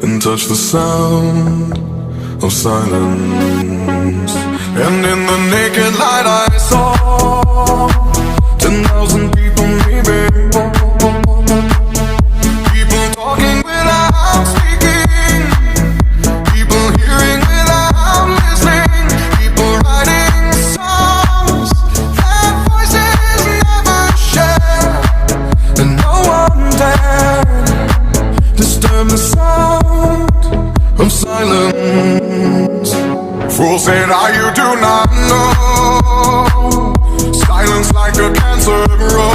and touch the sound of silence. And in the naked light I saw 10,000 people, maybe. People talking without speaking, people hearing without listening, people writing songs that voices never share, and no one dared disturb the sound of silence. Fool said, you do not know. Silence like a cancer grows.